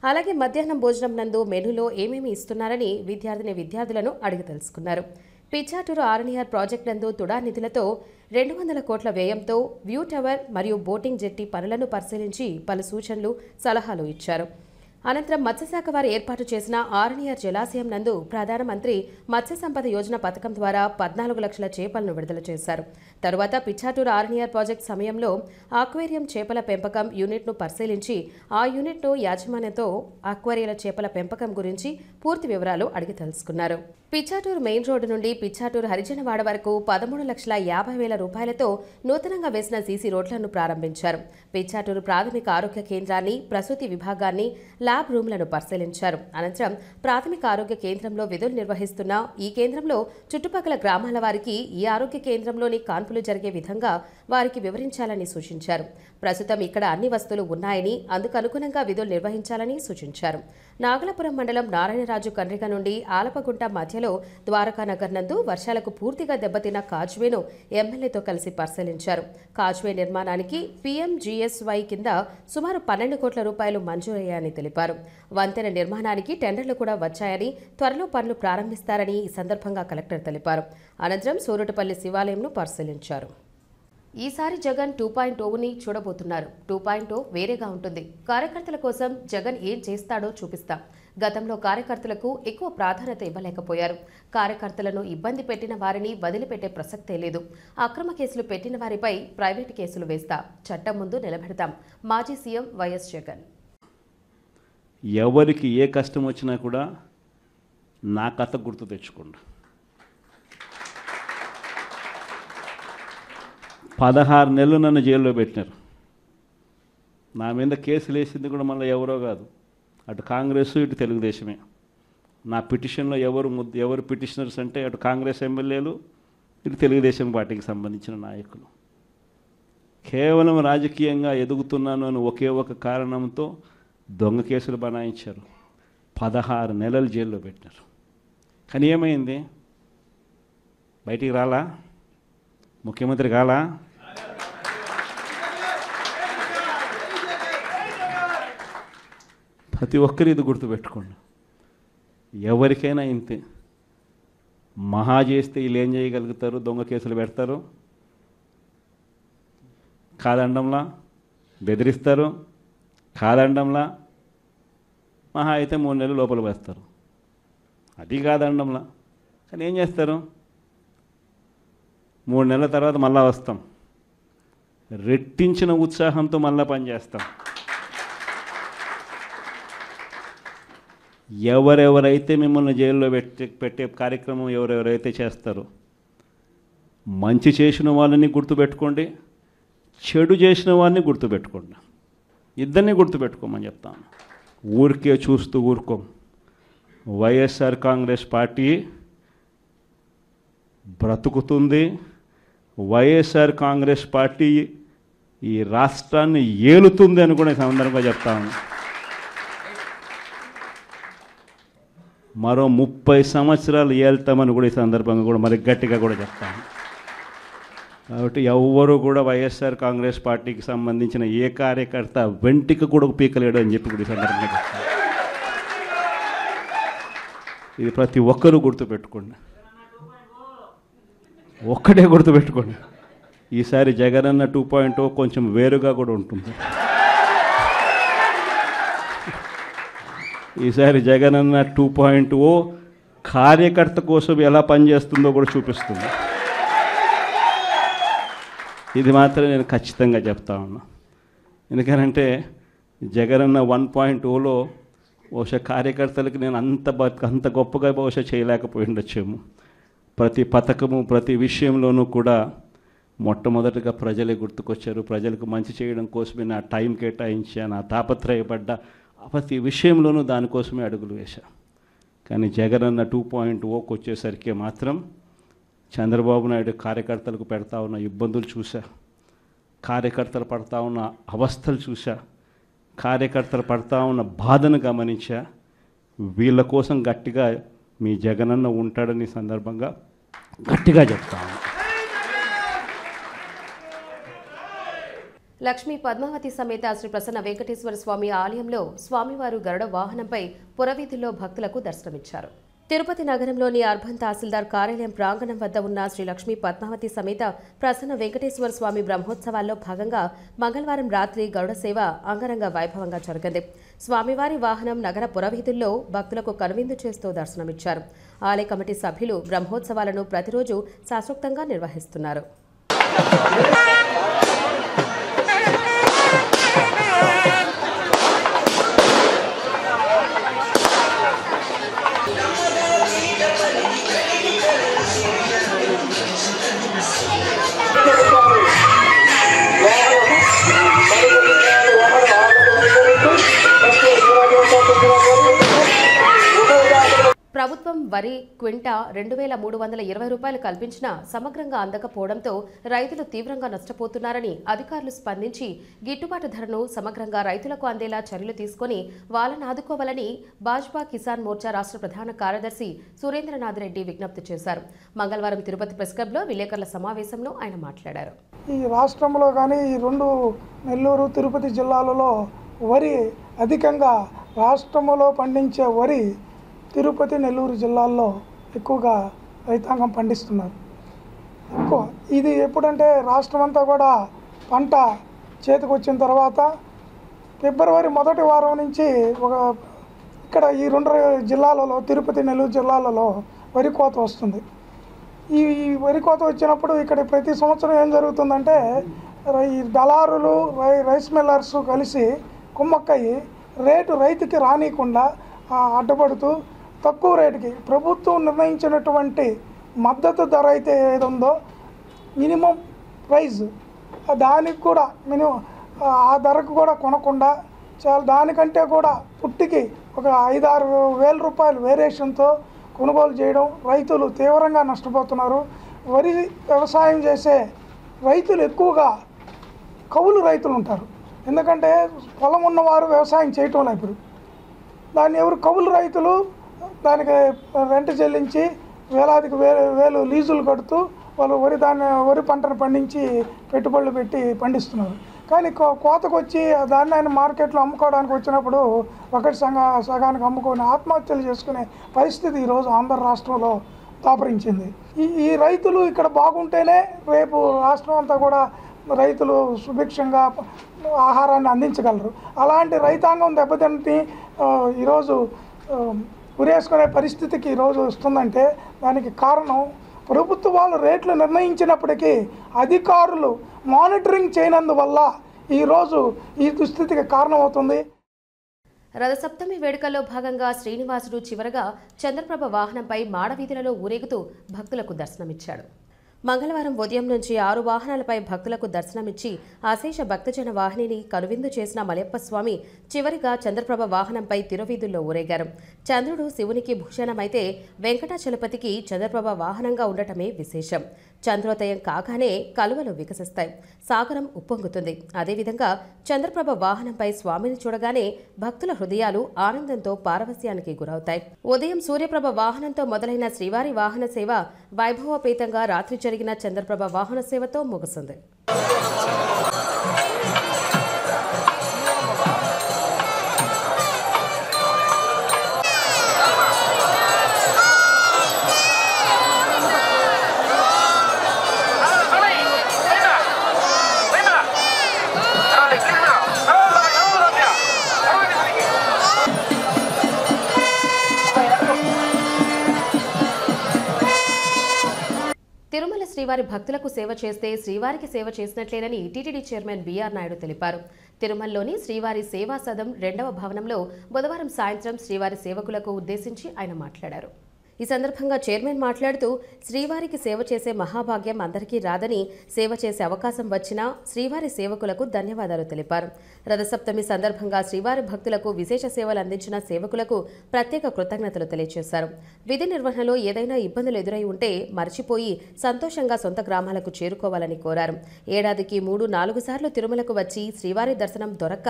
అలాగే మధ్యాహ్నం భోజనం నందు మెనూలో ఏమేమి ఇస్తున్నారని విద్యార్థులను అడిగి తెలుసుకున్నారు. పిచ్చాటూరు ఆర్ఎన్ఆర్ ప్రాజెక్టు నందు తుడా నిధులతో 200 కోట్ల వ్యయంతో వ్యూ టవర్ మరియు బోటింగ్ జెట్టి పనులను పరిశీలించి పలు సూచనలు, సలహాలు ఇచ్చారు. అనంతరం మత్స్యశాఖ వారు ఏర్పాటు చేసిన ఆర్ఎన్ఆర్ జలాశయం నందు ప్రధానమంత్రి మత్స్య సంపద యోజన పథకం ద్వారా 14 లక్షల చేపలను విడుదల చేశారు. తరువాత పిచ్చాటూరు ఆర్ఎన్ఆర్ ప్రాజెక్టు సమయంలో ఆక్వేరియం చేపల పెంపకం యూనిట్ను పరిశీలించి ఆ యూనిట్ను యాజమాన్యంతో ఆక్వేరియాల చేపల పెంపకం గురించి పూర్తి వివరాలు అడిగి తెలుసుకున్నారు. పిచ్చాటూరు మెయిన్ రోడ్డు నుండి పిచ్చాటూరు హరిజనవాడ వరకు 13,50,000 రూపాయలతో నూతనంగా వేసిన సీసీ రోడ్లను ప్రారంభించారు. పిచ్చాటూరు ప్రాథమిక ఆరోగ్య కేంద్రాన్ని, ప్రసూతి విభాగాన్ని, ల్యాబ్ రూమ్లను పరిశీలించారు. అనంతరం ప్రాథమిక ఆరోగ్య కేంద్రంలో విధులు నిర్వహిస్తున్న ఈ కేంద్రంలో చుట్టుపక్కల గ్రామాల వారికి ఈ ఆరోగ్య కేంద్రంలోని కాన్పులు జరిగే విధంగా వారికి వివరించాలని సూచించారు. ప్రస్తుతం ఇక్కడ అన్ని వస్తువులు ఉన్నాయని, అందుకు అనుగుణంగా విధులు నిర్వహించాలని సూచించారు. నాగలాపురం మండలం నారాయణరాజు కండ్రిక నుండి ఆలపగుంట మధ్యలో ద్వారకానగర్ నందు వర్షాలకు పూర్తిగా దెబ్బతిన్న కాజ్వేను ఎమ్మెల్యేతో కలిసి పరిశీలించారు. కాజ్వే నిర్మాణానికి PMGSY కింద సుమారు 12 కోట్ల రూపాయలు మంజూరయ్యాయని తెలిపారు. వంతెన నిర్మాణానికి టెండర్లు కూడా వచ్చాయని, త్వరలో పనులు ప్రారంభిస్తారని ఈ సందర్భంగా కలెక్టర్ తెలిపారు. అనంతరం సూరటపల్లి శివాలయంను పరిశీలించారు. ఈసారి జగన్ 2.0ని చూడబోతున్నారు. 2.0 వేరేగా ఉంటుంది. కార్యకర్తల కోసం జగన్ ఏం చేస్తాడో చూపిస్తాం. గతంలో కార్యకర్తలకు ఎక్కువ ప్రాధాన్యత ఇవ్వలేకపోయారు. కార్యకర్తలను ఇబ్బంది పెట్టిన వారిని వదిలిపెట్టే ప్రసక్తే లేదు. అక్రమ కేసులు పెట్టిన వారిపై ప్రైవేటు కేసులు వేస్తా, చట్టం ముందు నిలబెడతాం. మాజీ సీఎం వైఎస్ జగన్. ఎవరికి ఏ కష్టం వచ్చినా కూడా నా కథ గుర్తు తెచ్చుకోండి. 16 నెలలు నన్ను జైల్లో పెట్టినారు. నా మీద కేసులు వేసింది కూడా మళ్ళీ ఎవరో కాదు, అటు కాంగ్రెస్ ఇటు తెలుగుదేశమే. నా పిటిషన్లో ఎవరు పిటిషనర్స్ అంటే అటు కాంగ్రెస్ ఎమ్మెల్యేలు, ఇటు తెలుగుదేశం పార్టీకి సంబంధించిన నాయకులు. కేవలం రాజకీయంగా ఎదుగుతున్నాను అని ఒకే ఒక కారణంతో దొంగ కేసులు బనాయించారు. 16 నెలలు జైల్లో పెట్టినారు. కానీ ఏమైంది? బయటికి రాలా? ముఖ్యమంత్రి కాలా? ప్రతి ఒక్కరు ఇది గుర్తుపెట్టుకోండి. ఎవరికైనా ఇంతే. మహా చేస్తే వీళ్ళు ఏం చేయగలుగుతారు? దొంగ కేసులు పెడతారు, కాదండంలా బెదిరిస్తారు, కాదండంలా మహా అయితే 3 నెలలు లోపల వేస్తారు. అది కాదండంలా. కానీ ఏం చేస్తారు? 3 నెలల తర్వాత మళ్ళా వస్తాం, రెట్టించిన ఉత్సాహంతో మళ్ళా పనిచేస్తాం. ఎవరెవరైతే మిమ్మల్ని జైల్లో పెట్టే కార్యక్రమం ఎవరెవరైతే చేస్తారో, మంచి చేసిన వాళ్ళని గుర్తుపెట్టుకోండి, చెడు చేసిన వాళ్ళని గుర్తుపెట్టుకోండి. ఇద్దరిని గుర్తుపెట్టుకోమని చెప్తాను. ఊరికే చూస్తూ ఊరుకోం. వైఎస్ఆర్ కాంగ్రెస్ పార్టీ బ్రతుకుతుంది. వైఎస్ఆర్ కాంగ్రెస్ పార్టీ ఈ రాష్ట్రాన్ని ఏలుతుంది అని కూడా ఈ సందర్భంగా చెప్తాను. మరో 30 సంవత్సరాలు ఏళ్తామని కూడా ఈ సందర్భంగా కూడా మరి గట్టిగా కూడా చెప్తాను. కాబట్టి ఎవ్వరూ కూడా వైఎస్ఆర్ కాంగ్రెస్ పార్టీకి సంబంధించిన ఏ కార్యకర్త వెంటికి కూడా పీకలేడు అని చెప్పి కూడా ఈ సందర్భంగా చెప్తాను. ఇది ప్రతి ఒక్కరూ గుర్తుపెట్టుకోండి. ఒక్కటే గుర్తుపెట్టుకోండి, ఈసారి జగనన్న 2.0 కొంచెం వేరుగా కూడా ఉంటుంది. ఈసారి జగనన్న 2.0 కార్యకర్త కోసం ఎలా పనిచేస్తుందో కూడా చూపిస్తుంది. ఇది మాత్రం నేను ఖచ్చితంగా చెప్తా ఉన్నా. ఎందుకనంటే జగనన్న 1.0లో బహుశా కార్యకర్తలకి నేను అంత గొప్పగా బహుశా చేయలేకపోయి ఉండొచ్చేమో. ప్రతి పథకము, ప్రతి విషయంలోనూ కూడా మొట్టమొదటిగా ప్రజలే గుర్తుకొచ్చారు. ప్రజలకు మంచి చేయడం కోసమే నా టైం కేటాయించా, నా తాపత్రయపడ్డా, ప్రతి విషయంలోనూ దానికోసమే అడుగులు వేశా. కానీ జగనన్న 2.0కి వచ్చేసరికి మాత్రం చంద్రబాబు నాయుడు కార్యకర్తలకు పెడతా ఉన్న ఇబ్బందులు చూసా, కార్యకర్తలు పడతా ఉన్న అవస్థలు చూసా, కార్యకర్తలు పడతా ఉన్న బాధను గమనించా. వీళ్ళ కోసం గట్టిగా మీ జగనన్న ఉంటాడని సందర్భంగా గట్టిగా చెప్తాను. లక్ష్మీ పద్మావతి సమేత శ్రీ ప్రసన్న వెంకటేశ్వర స్వామి ఆలయంలో స్వామివారు గరుడ వాహనంపై పురవీధుల్లో భక్తులకు దర్శనమిచ్చారు. తిరుపతి నగరంలోని అర్బన్ తహసీల్దార్ కార్యాలయం ప్రాంగణం వద్ద ఉన్న శ్రీ లక్ష్మీ పద్మావతి సమేత ప్రసన్న వెంకటేశ్వర స్వామి బ్రహ్మోత్సవాల్లో భాగంగా మంగళవారం రాత్రి గరుడ సేవ అంగరంగ వైభవంగా జరిగింది. స్వామివారి వాహనం నగర పురవీధుల్లో భక్తులకు కనువిందు చేస్తూ దర్శనమిచ్చారు. ఆలయ కమిటీ సభ్యులు బ్రహ్మోత్సవాలను ప్రతిరోజు శాస్త్రోక్తంగా నిర్వహిస్తున్నారు. వరి క్వింటా 2,320 రూపాయలు కల్పించినా సమగ్రంగా అందకపోవడంతో రైతులు తీవ్రంగా నష్టపోతున్నారని అధికారులు స్పందించి గిట్టుబాటు ధరను సమగ్రంగా రైతులకు అందేలా చర్యలు తీసుకుని వాళ్ళను ఆదుకోవాలని భాజపా కిసాన్ మోర్చా రాష్ట్ర ప్రధాన కార్యదర్శి సురేంద్రనాథ్ రెడ్డి విజ్ఞప్తి చేశారు. మంగళవారం తిరుపతి ప్రెస్ క్లబ్లో విలేకరుల సమావేశంలో ఆయన మాట్లాడారు. ఈ రాష్ట్రంలో కానీ ఈ రెండు నెల్లూరు తిరుపతి జిల్లాలలో వరి అధికంగా రాష్ట్రంలో పండించే వరి తిరుపతి నెల్లూరు జిల్లాల్లో ఎక్కువగా రైతాంగం పండిస్తున్నారు. ఎక్కువ ఇది ఎప్పుడంటే రాష్ట్రం అంతా కూడా పంట చేతికి వచ్చిన తర్వాత ఫిబ్రవరి మొదటి వారం నుంచి ఇక్కడ ఈ రెండు జిల్లాలలో తిరుపతి నెల్లూరు జిల్లాలలో వరి కోత వస్తుంది. ఈ వరి కోత వచ్చినప్పుడు ఇక్కడ ప్రతి సంవత్సరం ఏం జరుగుతుందంటే ఈ దళారులు రైస్ మిల్లర్స్ కలిసి కుమ్మక్కయ్యి రేటు రైతుకి రానియకుండా అడ్డపడుతూ తక్కువ రేటుకి ప్రభుత్వం నిర్ణయించినటువంటి మద్దతు ధర అయితే ఏది ఉందో మినిమం ప్రైస్ దానికి కూడా మినిమం ఆ ధరకు కూడా కొనకుండా దానికంటే కూడా పుట్టికి ఒక 5-6 వేల రూపాయలు వేరియేషన్తో కొనుగోలు చేయడం రైతులు తీవ్రంగా నష్టపోతున్నారు. వరి వ్యవసాయం చేసే రైతులు ఎక్కువగా కౌలు రైతులు ఉంటారు. ఎందుకంటే పొలం ఉన్నవారు వ్యవసాయం చేయటం లేదు. ఇప్పుడు దాన్ని ఎవరు కౌలు రైతులు దానికి రెంట్ చెల్లించి వేలాదికి వేలు లీజులు కడుతూ వాళ్ళు వరి పంటను పండించి పెట్టుబడులు పెట్టి పండిస్తున్నారు. కానీ కోతకు వచ్చి దాన్ని ఆయన మార్కెట్లో అమ్ముకోవడానికి వచ్చినప్పుడు ఒకటి సగానికి అమ్ముకొని ఆత్మహత్యలు చేసుకునే పరిస్థితి ఈరోజు ఆంధ్ర రాష్ట్రంలో దాపరించింది. ఈ రైతులు ఇక్కడ బాగుంటేనే రేపు రాష్ట్రం అంతా కూడా రైతులు సుభిక్షంగా ఆహారాన్ని అందించగలరు. అలాంటి రైతాంగం దెబ్బతింటి ఈరోజు ఉరేసుకునే పరిస్థితికి ఈరోజు వస్తుందంటే దానికి కారణం ప్రభుత్వాలు రేట్లు నిర్ణయించినప్పటికీ అధికారులు మానిటరింగ్ చేయనందువల్ల ఈరోజు ఈ దుస్థితికి కారణమవుతుంది. రథసప్తమి వేడుకల్లో భాగంగా శ్రీనివాసుడు చివరగా చంద్రప్రభ వాహనంపై మాడవీధులలో ఊరేగుతూ భక్తులకు దర్శనమిచ్చాడు. మంగళవారం ఉదయం నుంచి 6 వాహనాలపై భక్తులకు దర్శనమిచ్చి అశేష భక్తజన వాహినిని కనువిందు చేసిన మలయప్ప స్వామి చివరిగా చంద్రప్రభ వాహనంపై తిరువీధుల్లో ఊరేగారు. చంద్రుడు శివునికి భూషణమైతే వెంకటాచలపతికి చంద్రప్రభ వాహనంగా ఉండటమే విశేషం. చంద్రోదయం కాగానే కలువలు వికసిస్తాయి, సాగరం ఉప్పొంగుతుంది. అదేవిధంగా చంద్రప్రభ వాహనంపై స్వామిని చూడగానే భక్తుల హృదయాలు ఆనందంతో పారవస్యానికి గురవుతాయి. ఉదయం సూర్యప్రభ వాహనంతో మొదలైన శ్రీవారి వాహన సేవ వైభవపేతంగా రాత్రి జరిగిన చంద్రప్రభ వాహన సేవతో ముగిసింది. తిరుమల శ్రీవారి భక్తులకు సేవ చేస్తే శ్రీవారికి సేవ చేసినట్లేనని టీటీడీ చైర్మన్ బీఆర్ నాయుడు తెలిపారు. తిరుమలలోని శ్రీవారి సేవా సదం 2వ భవనంలో బుధవారం సాయంత్రం శ్రీవారి సేవకులకు ఉద్దేశించి ఆయన మాట్లాడారు. ఈ సందర్భంగా చైర్మన్ మాట్లాడుతూ శ్రీవారికి సేవ చేసే మహాభాగ్యం అందరికీ రాదని, సేవ చేసే అవకాశం వచ్చినా శ్రీవారి సేవకులకు ధన్యవాదాలు తెలిపారు. రథసప్తమి సందర్భంగా శ్రీవారి భక్తులకు విశేష సేవలు అందించిన సేవకులకు ప్రత్యేక కృతజ్ఞతలు తెలియజేశారు. విధి నిర్వహణలో ఏదైనా ఇబ్బందులు ఎదురై ఉంటే మర్చిపోయి సంతోషంగా సొంత గ్రామాలకు చేరుకోవాలని కోరారు. ఏడాదికి 3-4 సార్లు తిరుమలకు వచ్చి శ్రీవారి దర్శనం దొరక్క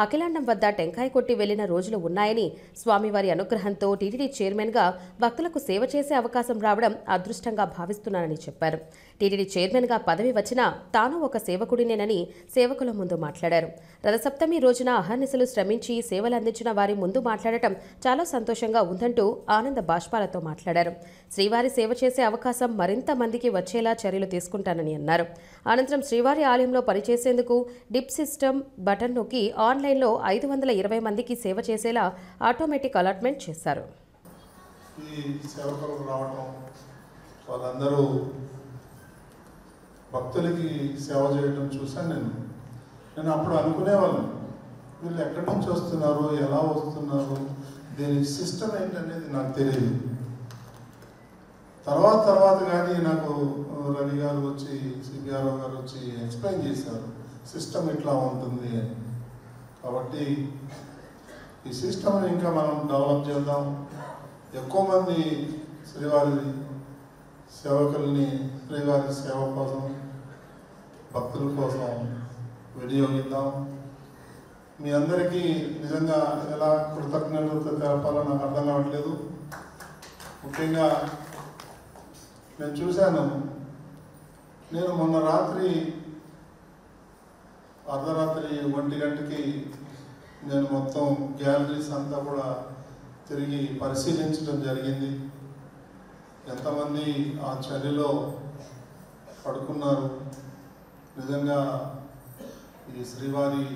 అఖిలాండం వద్ద టెంకాయ కొట్టి వెళ్లిన రోజులు ఉన్నాయని, స్వామివారి అనుగ్రహంతో టీటీడీ చైర్మన్గా భక్తులకు సేవ చేసే అవకాశం రావడం అదృష్టంగా భావిస్తున్నానని చెప్పారు. టీటీడీ చైర్మన్గా పదవి వచ్చినా తాను ఒక సేవకుడినేనని సేవకుల ముందు మాట్లాడారు. రథసప్తమి రోజున అహర్నిశలు శ్రమించి సేవలు అందించిన వారి ముందు మాట్లాడటం చాలా సంతోషంగా ఉందంటూ ఆనంద బాష్పాలతో మాట్లాడారు. శ్రీవారి సేవ చేసే అవకాశం మరింత మందికి వచ్చేలా చర్యలు తీసుకుంటానని అన్నారు. అనంతరం శ్రీవారి ఆలయంలో పనిచేసేందుకు డిప్ సిస్టమ్ బటన్ నొక్కి ఆన్లైన్లో 520 మందికి సేవ చేసేలా ఆటోమేటిక్ అలాట్మెంట్ చేశారు. ఈ సేవకులు రావడం, వాళ్ళందరూ భక్తులకి సేవ చేయడం చూశాను. నేను అప్పుడు అనుకునేవాళ్ళం, వీళ్ళు ఎక్కడి నుంచి వస్తున్నారు, ఎలా వస్తున్నారు, దీని సిస్టమ్ ఏంటనేది నాకు తెలియదు. తర్వాత కానీ నాకు రవి గారు వచ్చి, సిబిఆర్ఓ గారు వచ్చి ఎక్స్ప్లెయిన్ చేశారు సిస్టమ్ ఇట్లా ఉంటుంది అని. కాబట్టి ఈ సిస్టమ్ని ఇంకా మనం డెవలప్ చేద్దాం, ఎక్కువ మంది శ్రీవారి సేవకుల్ని శ్రీవారి సేవ కోసం భక్తుల కోసం వినియోగిద్దాం. మీ అందరికీ నిజంగా ఎలా కృతజ్ఞతలు తెలపాలో నాకు అర్థం కావట్లేదు. ముఖ్యంగా నేను చూశాను, నేను మొన్న రాత్రి అర్ధరాత్రి 1 గంటకి నేను మొత్తం గ్యాలరీస్ అంతా కూడా తిరిగి పరిశీలించడం జరిగింది. ఎంతమంది ఆ చలిలో పడుకున్నారు. నిజంగా ఈ శ్రీవారి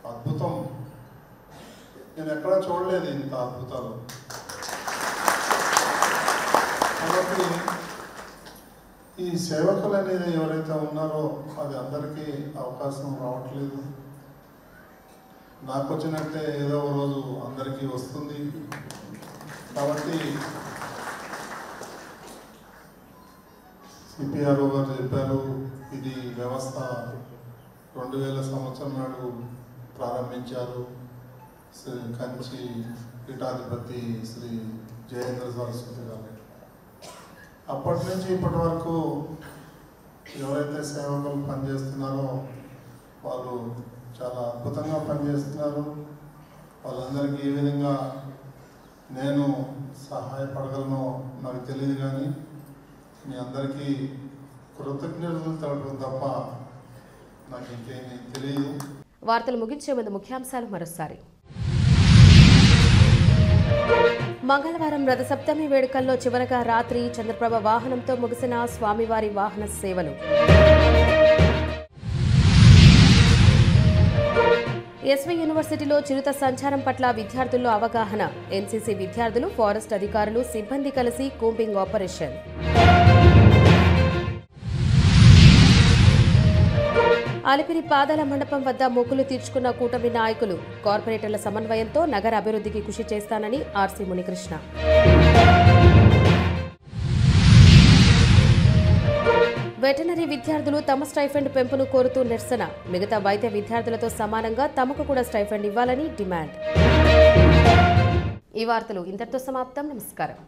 అద్భుతం నేను ఎక్కడా చూడలేదు, ఇంత అద్భుతాలు. కాబట్టి ఈ సేవకులు అనేది ఎవరైతే ఉన్నారో అది అందరికీ అవకాశం రావట్లేదు. నాకు వచ్చినట్టే ఏదో ఒక రోజు అందరికీ వస్తుంది. కాబట్టి సిపిఆర్ఓ గారు చెప్పారు, ఇది వ్యవస్థ 2000 సంవత్సరం నాడు ప్రారంభించారు. శ్రీ కంచి పీఠాధిపతి శ్రీ జయేంద్ర సరస్వతి గారు. అప్పటి నుంచి ఇప్పటి వరకు ఎవరైతే సేవకులు పనిచేస్తున్నారో వాళ్ళు చాలా అద్భుతంగా పనిచేస్తున్నారు. వాళ్ళందరికీ ఏ విధంగా నేను సహాయపడగలనో నాకు తెలియదు, కానీ మీ అందరికీ కృతజ్ఞతలు తెలపడం తప్ప నాకు ఇంకేమీ తెలియదు. వార్తలు ముగించే ముందు ముఖ్యాంశాలు మరోసారి. మంగళవారం రథసప్తమి వేడుకల్లో చివరగా రాత్రి చంద్రప్రభ వాహనంతో ముగిసిన స్వామివారి వాహన సేవలు. ఎస్వి యూనివర్సిటీలో చిరుత సంచారం పట్ల విద్యార్థుల్లో అవగాహన. ఎన్సీసీ విద్యార్థులు, ఫారెస్ట్ అధికారులు, సిబ్బంది కలిసి కూంబింగ్ ఆపరేషన్. అలిపిరి పాదాల మండపం వద్ద మొక్కులు తీర్చుకున్న కూటమి నాయకులు. కార్పొరేటర్ల సమన్వయంతో నగర అభివృద్ధికి కృషి చేస్తానని ఆర్సీ మునికృష్ణ. వెటనరీ విద్యార్థులు తమ స్టైఫండ్ పెంపును కోరుతూ నిరసన. మిగతా వైద్య విద్యార్థులతో సమానంగా తమకు కూడా స్టైఫండ్ ఇవ్వాలని డిమాండ్. ఈ వార్తలు ఇంతటితో సమాప్తం. నమస్కారం.